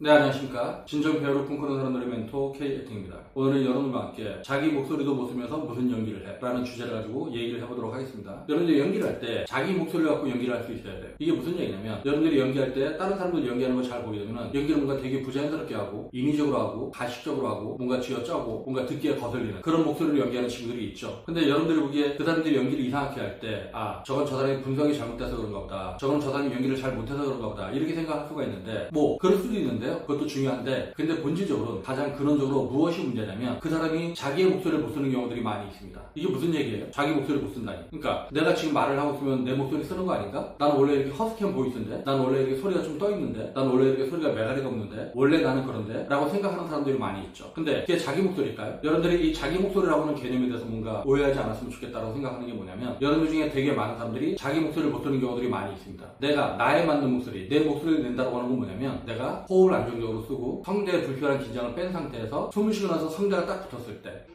네, 안녕하십니까. 진정배우를 꿈꾸는 사람들의 멘토 K에팅입니다. 오늘은 여러분과 함께 자기 목소리도 못 쓰면서 무슨 연기를 해? 라는 주제를 가지고 얘기를 해보도록 하겠습니다. 여러분들이 연기를 할 때 자기 목소리를 갖고 연기를 할 수 있어야 돼요. 이게 무슨 얘기냐면 여러분들이 연기할 때 다른 사람들 연기하는 걸 잘 보게 되면 연기를 뭔가 되게 부자연스럽게 하고 인위적으로 하고 가식적으로 하고 뭔가 쥐어짜고 뭔가 듣기에 거슬리는 그런 목소리를 연기하는 친구들이 있죠. 근데 여러분들이 보기에 그 사람들이 연기를 이상하게 할 때 저건 저 사람이 분석이 잘못돼서 그런가 보다. 저건 저 사람이 연기를 잘 못해서 그런가 보다. 이렇게 생각할 수가 있는데 뭐 그럴 수도 있는데요. 그것도 중요한데 근데 본질적으로는 가장 근원적으로 무엇이 문제냐면 그 사람이 자기의 목소리를 못 쓰는 경우들이 많이 있습니다. 이게 무슨 얘기예요? 자기 목소리를 못 쓴다니. 그러니까 내가 지금 말을 하고 있으면 내 목소리 쓰는 거 아닌가? 난 원래 이렇게 허스키한 보이스인데 난 원래 이렇게 소리가 좀 떠있는데 난 원래 이렇게 소리가 메가리가 없는데 원래 나는 그런데 라고 생각하는 사람들이 많이 있죠. 근데 그게 자기 목소리일까요? 여러분들이 이 자기 목소리라고 하는 개념에 대해서 뭔가 오해하지 않았으면 좋겠다고 생각하는 게 뭐냐면 여러분들 중에 되게 많은 사람들이 자기 목소리를 못 쓰는 경우들이 많이 있습니다. 내가 나에 맞는 목소리, 내 목소리를 낸다고 하는 건 뭐냐면 내가 호흡을 안정적으로 쓰고 성대에 불필요한 긴장을 뺀 상태에서 숨을 쉬고 나서 성대가 딱 붙었을 때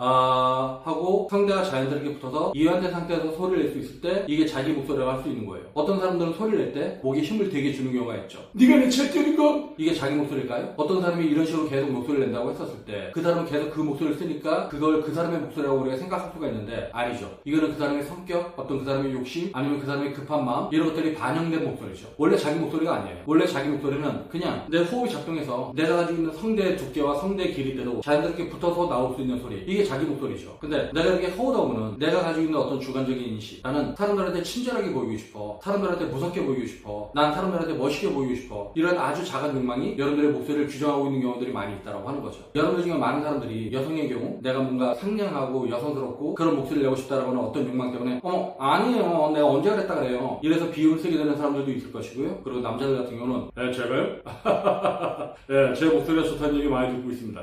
하고 성대가 자연스럽게 붙어서 이완된 상태에서 소리를 낼 수 있을 때 이게 자기 목소리라고 할 수 있는 거예요. 어떤 사람들은 소리를 낼 때 목에 힘을 되게 주는 경우가 있죠. 네가 내 채팅이니까 이게 자기 목소리일까요? 어떤 사람이 이런 식으로 계속 목소리를 낸다고 했었을 때 그 사람은 계속 그 목소리를 쓰니까 그걸 그 사람의 목소리라고 우리가 생각할 수가 있는데 아니죠. 이거는 그 사람의 성격, 어떤 그 사람의 욕심, 아니면 그 사람의 급한 마음 이런 것들이 반영된 목소리죠. 원래 자기 목소리가 아니에요. 원래 자기 목소리는 그냥 내 호흡이 작동해서 내가 가지고 있는 성대의 두께와 성대의 길이대로 자연스럽게 붙어서 나올 수 있는 소리 이게 자기 목소리죠. 근데 내가 이렇게 허우다 보면 내가 가지고 있는 어떤 주관적인 인식 나는 사람들한테 친절하게 보이고 싶어. 사람들한테 무섭게 보이고 싶어. 난 사람들한테 멋있게 보이고 싶어. 이런 아주 작은 욕망이 여러분들의 목소리를 규정하고 있는 경우들이 많이 있다고 하는 거죠. 여러분들 중에 많은 사람들이 여성의 경우 내가 뭔가 상냥하고 여성스럽고 그런 목소리를 내고 싶다라고 하는 어떤 욕망 때문에 아니에요. 내가 언제 그랬다 그래요. 이래서 비유를 쓰게 되는 사람들도 있을 것이고요. 그리고 남자들 같은 경우는 제가요? 제 목소리가 좋다는 얘기 많이 듣고 있습니다.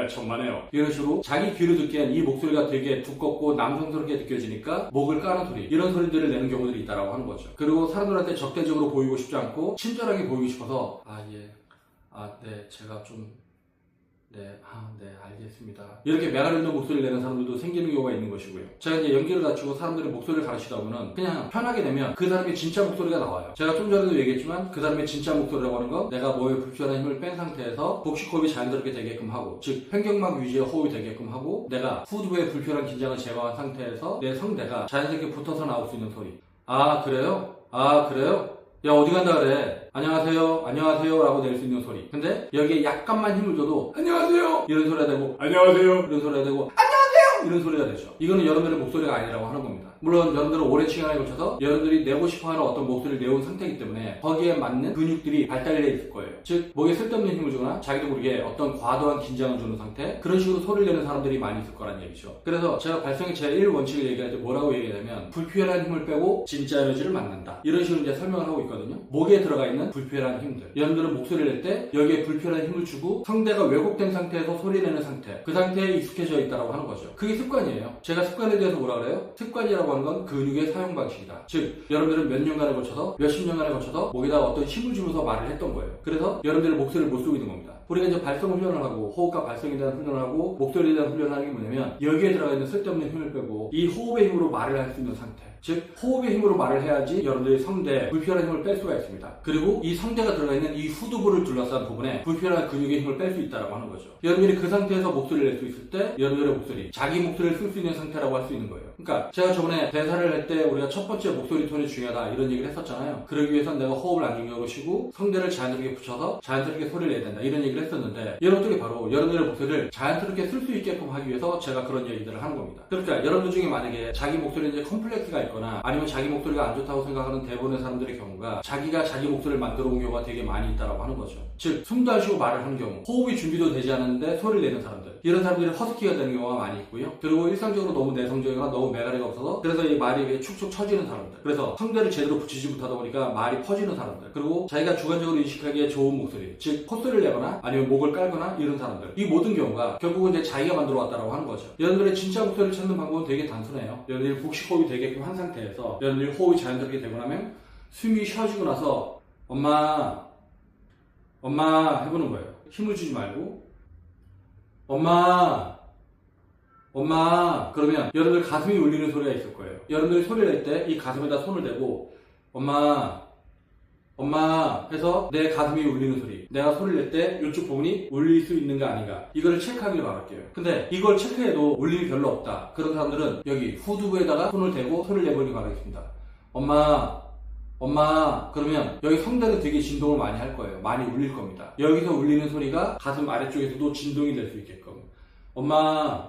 천만에요. 이런 식으로 자기 귀로 듣기엔 이 목소리가 되게 두껍고 남성스럽게 느껴지니까 목을 까는 소리 이런 소리들을 내는 경우들이 있다고 하는 거죠. 그리고 사람들한테 적대적으로 보이고 싶지 않고 친절하게 보이고 싶어서 제가 좀 네, 알겠습니다. 이렇게 메가리 있는 목소리를 내는 사람들도 생기는 경우가 있는 것이고요. 제가 이제 연기를 갖추고 사람들의 목소리를 가르치다 보면 그냥 편하게 내면 그 사람의 진짜 목소리가 나와요. 제가 좀 전에도 얘기했지만 그 사람의 진짜 목소리라고 하는 건 내가 뭐에 불필요한 힘을 뺀 상태에서 복식 호흡이 자연스럽게 되게끔 하고 즉 횡격막 위주의 호흡이 되게끔 하고 내가 후두부에 불필요한 긴장을 제거한 상태에서 내 성대가 자연스럽게 붙어서 나올 수 있는 소리. 그래요? 그래요? 야 어디 간다 그래. 안녕하세요 라고 낼 수 있는 소리. 근데 여기에 약간만 힘을 줘도 안녕하세요 이런 소리가 되고 안녕하세요 이런 소리가 되고 안녕하세요 이런 소리가 되죠. 이거는 여러분들의 목소리가 아니라고 하는 겁니다. 물론 여러분들은 오랜 시간에 걸쳐서 여러분들이 내고 싶어하는 어떤 목소리를 내온 상태이기 때문에 거기에 맞는 근육들이 발달되어 있을 거예요. 즉 목에 쓸데없는 힘을 주거나 자기도 모르게 어떤 과도한 긴장을 주는 상태 그런 식으로 소리를 내는 사람들이 많이 있을 거란 얘기죠. 그래서 제가 발성의 제1 원칙을 얘기할 때 뭐라고 얘기하냐면 불필요한 힘을 빼고 진짜 에너지를 만든다 이런 식으로 이제 설명을 하고 있거든요. 목에 들어가 있는 불필요한 힘들 여러분들은 목소리를 낼 때 여기에 불필요한 힘을 주고 성대가 왜곡된 상태에서 소리 내는 상태 그 상태에 익숙해져 있다고 하는 거죠. 그게 습관이에요. 제가 습관에 대해서 뭐라 그래요? 습관이라고 하는 건 근육의 사용 방식이다. 즉 여러분들은 몇 년간에 걸쳐서 몇십 년간에 걸쳐서 목에다 어떤 힘을 주면서 말을 했던 거예요. 그래서 여러분들의 목소리를 못 쓰고 있는 겁니다. 우리가 이제 발성 훈련을 하고 호흡과 발성에 대한 훈련을 하고 목소리에 대한 훈련을 하는 게 뭐냐면 여기에 들어가 있는 쓸데없는 힘을 빼고 이 호흡의 힘으로 말을 할 수 있는 상태 즉 호흡의 힘으로 말을 해야지 여러분들이 성대 불필요한 힘을 뺄 수가 있습니다. 그리고 이 성대가 들어가 있는 이 후두부를 둘러싼 부분에 불필요한 근육의 힘을 뺄 수 있다고 하는 거죠. 여러분들이 그 상태에서 목소리를 낼 수 있을 때 여러분들의 목소리 자기 목소리를 쓸 수 있는 상태라고 할 수 있는 거예요. 그러니까 제가 저번에 대사를 할 때 우리가 첫 번째 목소리 톤이 중요하다 이런 얘기를 했었잖아요. 그러기 위해선 내가 호흡을 안정적으로 쉬고 성대를 자연스럽게 붙여서 자연스럽게 소리를 내야 된다 이런 얘기를 했었는데 여러분들이 바로 여러분들의 목소리를 자연스럽게 쓸 수 있게끔 하기 위해서 제가 그런 얘기들을 하는 겁니다. 그러니까 여러분들 중에 만약에 자기 목소리에 이제 컴플렉스가 있거나 아니면 자기 목소리가 안 좋다고 생각하는 대부분의 사람들의 경우가 자기가 자기 목소리를 만들어 온 경우가 되게 많이 있다고 하는 거죠. 즉 숨도 안 쉬고 말을 하는 경우 호흡이 준비도 되지 않았는데 소리를 내는 사람들 이런 사람들이 허스키가 되는 경우가 많이 있고요. 그리고 일상적으로 너무 내성적이거나 너무 메가리가 없어서 그래서 이 말이 축축 처지는 사람들 그래서 성대를 제대로 붙이지 못하다 보니까 말이 퍼지는 사람들 그리고 자기가 주관적으로 인식하기에 좋은 목소리 즉 콧소리를 내거나 아니면 목을 깔거나 이런 사람들 이 모든 경우가 결국은 이제 자기가 만들어 왔다고 하는 거죠. 여러분들의 진짜 목소리를 찾는 방법은 되게 단순해요. 여러분들이 복식 호흡이 되게끔 한 상태에서 여러분들이 호흡이 자연스럽게 되고 나면 숨이 쉬어지고 나서 엄마 해보는 거예요. 힘을 주지 말고 엄마 그러면 여러분들 가슴이 울리는 소리가 있을 거예요. 여러분들이 소리를 낼 때 이 가슴에다 손을 대고 엄마 엄마 해서 내 가슴이 울리는 소리, 내가 소리를 낼 때 이쪽 부분이 울릴 수 있는가 아닌가, 이거를 체크하길 바랄게요. 근데 이걸 체크해도 울림이 별로 없다, 그런 사람들은 여기 후두부에다가 손을 대고 소리를 내보길 바라겠습니다. 엄마 그러면 여기 성대도 되게 진동을 많이 할 거예요. 많이 울릴 겁니다. 여기서 울리는 소리가 가슴 아래쪽에서도 진동이 될 수 있게끔 엄마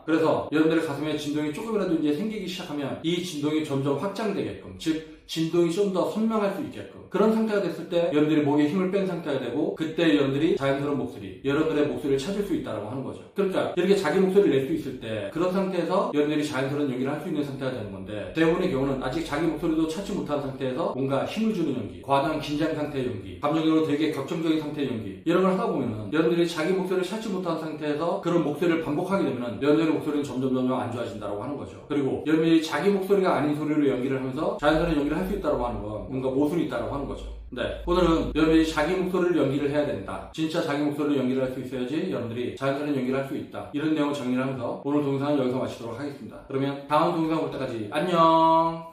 그래서 여러분들의 가슴에 진동이 조금이라도 이제 생기기 시작하면 이 진동이 점점 확장되게끔, 즉 진동이 좀 더 선명할 수 있게끔, 그런 상태가 됐을 때 여러분들이 목에 힘을 뺀 상태가 되고, 그때 여러분들이 자연스러운 목소리, 여러분들의 목소리를 찾을 수 있다고 하는 거죠. 그러니까 이렇게 자기 목소리를 낼 수 있을 때 그런 상태에서 여러분들이 자연스러운 연기를 할 수 있는 상태가 되는 건데, 대부분의 경우는 아직 자기 목소리도 찾지 못한 상태에서 뭔가 힘을 주는 연기, 과다한 긴장 상태의 연기, 감정적으로 되게 격정적인 상태의 연기, 이런 걸 하다 보면은 여러분들이 자기 목소리를 찾지 못한 상태에서 그런 목소리를 반복하게 되면은 여러분들의 목소리는 점점 안 좋아진다고 하는 거죠. 그리고 여러분들이 자기 목소리가 아닌 소리로 연기를 하면서 자연스러운 연기를 할 수 있다고 하는 건 뭔가 모순이 있다고 하는 거죠. 네, 오늘은 여러분들이 자기 목소리를 연기를 해야 된다, 진짜 자기 목소리로 연기를 할 수 있어야지 여러분들이 자연스러운 연기를 할 수 있다, 이런 내용을 정리를 하면서 오늘 동영상은 여기서 마치도록 하겠습니다. 그러면 다음 동영상 볼 때까지 안녕.